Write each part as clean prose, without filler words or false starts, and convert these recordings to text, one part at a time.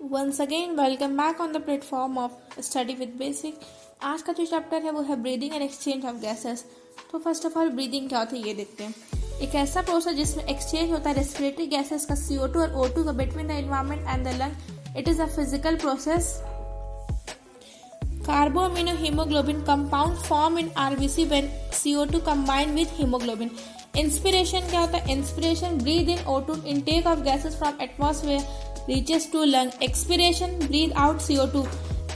Once again welcome back on the platform of study with basic. आज का जो chapter है वो है breathing and exchange of gases. तो फर्स्ट ऑफ ऑल ब्रीदिंग क्या होती है ये देखते हैं। एक ऐसा प्रोसेस जिसमें एक्सचेंज होता है रेस्पिरेटरी गैसेस का CO2 और O2 का between the environment and the lung. It is a physical process. Carbaminohaemoglobin compound form in RBC when CO2 combine with haemoglobin. Inspiration क्या होता है? Inspiration breathe in O2 intake of gases from atmosphere reaches to lung. Expiration breathe out CO2.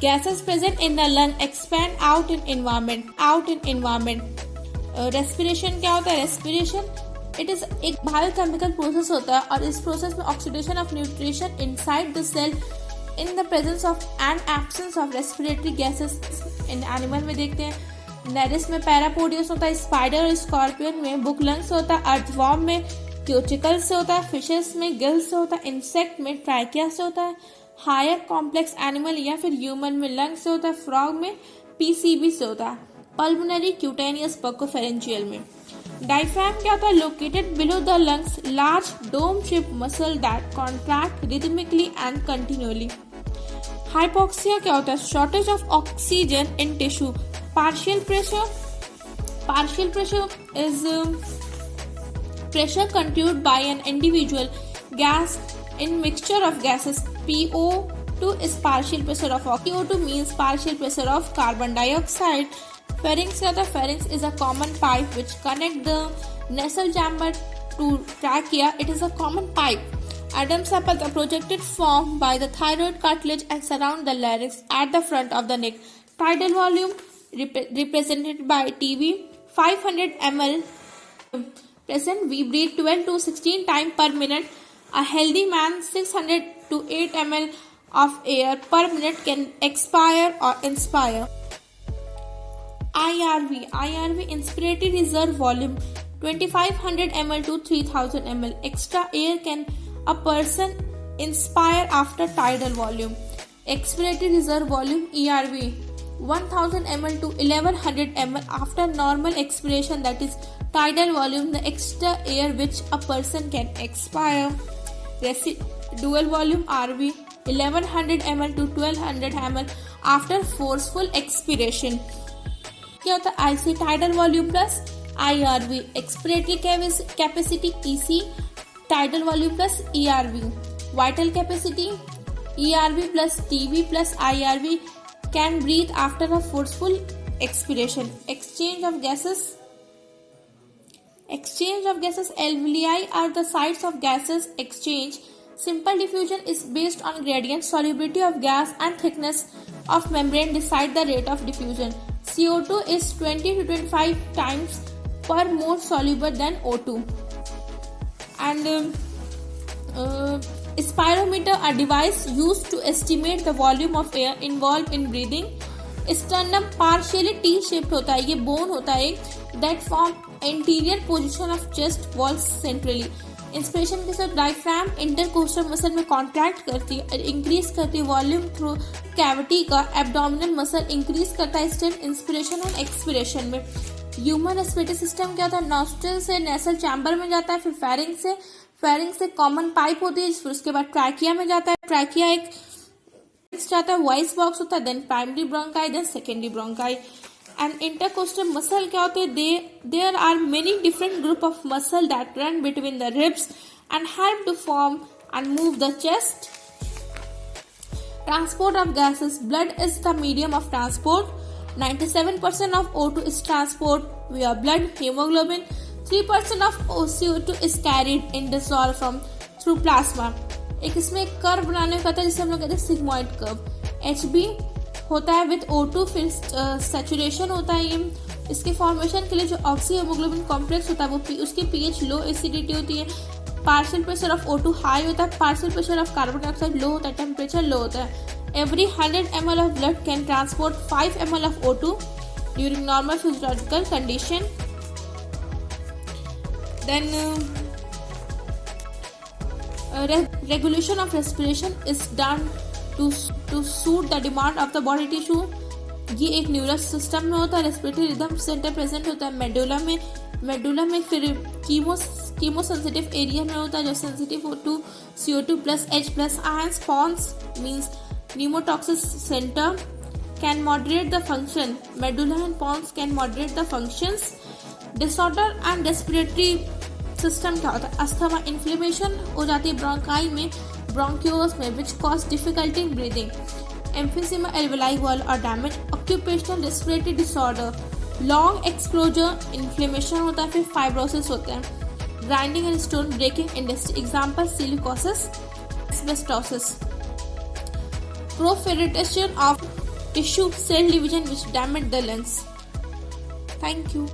Gases present in the lung expand out in environment. Respiration क्या होता है? Respiration it is एक biochemical process होता है और इस process में oxidation of nutrition inside the cell in the presence of and absence of respiratory gases in animal में देखते हैं। नेरिस में पैरापोडियस होता है, स्पाइडर और स्कॉर्पियन में बुकलंग्स होता है, अर्थवॉर्म में क्यूटिकल से होता है, फिशेस में गिल से होता है, इंसेक्ट में ट्राइकिया से होता है, हायर कॉम्प्लेक्स एनिमल या फिर ह्यूमन में लंग से होता है, फ्रॉग में PCB से होता है, पल्मोनरी क्यूटेनियस बर्कोफेरेंजियल में। डायफ्राम क्या होता है? Located below the lungs, large dome shape muscle that contract rhythmically and continuously. Hypoxia क्या होता है? Shortage of oxygen in tissue. Partial pressure is pressure controlled by an individual gas in mixture of gases. PO2 is partial pressure of oxygen. CO2 means partial pressure of carbon dioxide. Pharynx pharynx is a common pipe which connect the nasal chamber to trachea. It is a common pipe. Adam's apple, the projected form by the thyroid cartilage and surround the larynx at the front of the neck. Tidal volume represented by TB 500 ml. Present, we breathe 12 to 16 times per minute. A healthy man 600 to 8 ml of air per minute can expire or inspire. IRV inspiratory reserve volume 2500 ml to 3000 ml. Extra air can a person inspire after tidal volume. Expiratory reserve volume ERV 1000 ml to 1100 ml after normal expiration, that is tidal volume, the extra air which a person can expire. Residual volume RV 1100 ml to 1200 ml after forceful expiration. क्या होता है? IC tidal volume plus IRV. Expiratory capacity EC tidal volume plus ERV. Vital capacity ERV plus TB plus IRV can breathe after a forceful expiration. Exchange of gases alveoli are the sites of gases exchange. Simple diffusion is based on gradient. Solubility of gas and thickness of membrane decide the rate of diffusion. CO2 is 20 to 25 times per more soluble than O2. And spirometer, a device used to estimate the volume of air involved in breathing. Sternum partially T-shaped होता है, ये bone होता है that form anterior position of chest wall centrally. Inspiration के साथ diaphragm intercostal muscle में contract करती है और इंक्रीज करती है वॉल्यूम थ्रू कैविटी का। एब्डोमिनल मसल इंक्रीज करता है स्टेन इंस्पिरेशन और एक्सपिरेशन में। ह्यूमन रेस्पिरेटरी सिस्टम क्या होता है? नॉस्ट्रल से नेसल चैम्बर में जाता है, फिर फेरिंग्स से कॉमन पाइप होती है, फिर उसके बाद ट्रैकिया में जाता है। ट्रैकिया एक जाता है, वॉइस बॉक्स होता है, then primary bronchi, then secondary bronchi. And intercostal muscle क्या होते हैं? There are many different group of muscle that run between the ribs and help to form and move the chest. Transport of gases. Blood is the medium of transport. 97% of O2 is transport via blood. Hemoglobin 3% of CO2 is carried in dissolved from through plasma. एक इसमें एक curve बनाने का था जिसे हम लोग कहते हैं सिग्मॉइड कर्व। HB होता है विद O2, फिर सैचुरेशन होता है ये। इसके फॉर्मेशन के लिए जो ऑक्सी हेमोग्लोबिन कॉम्प्लेक्स होता है वो उसकी pH लो एसिडिटी होती है। Partial pressure of O2 high होता है, partial pressure of carbon dioxide low होता है, टेम्परेचर लो होता है। Every 100 ml of blood can transport 5 ml of O2 during normal physiological condition. Then regulation of respiration is done to suit the demand of the body tissue. ये एक neural system में होता है। Respiratory rhythm centre present होता है medulla में। फिर chemosensitive area में होता है जो sensitive to CO2 plus H plus ions. Pons means pneumotoxic center can moderate the function. Medulla and pons can moderate the functions. Disorder and respiratory system क्या होता है? अस्थमा, इन्फ्लेमेशन हो जाती है ब्रोंकाई में, ब्रोंक्यूल्स में, which cause difficulty in breathing. Emphysema alveoli valve or damage. Occupational respiratory disorder, long exposure, inflammation होता है, फिर फाइब्रोसिस होता है. Grinding and stone breaking industry. Example silicosis, asbestosis. Proliferation of tissue cell division which damage the lungs. Thank you.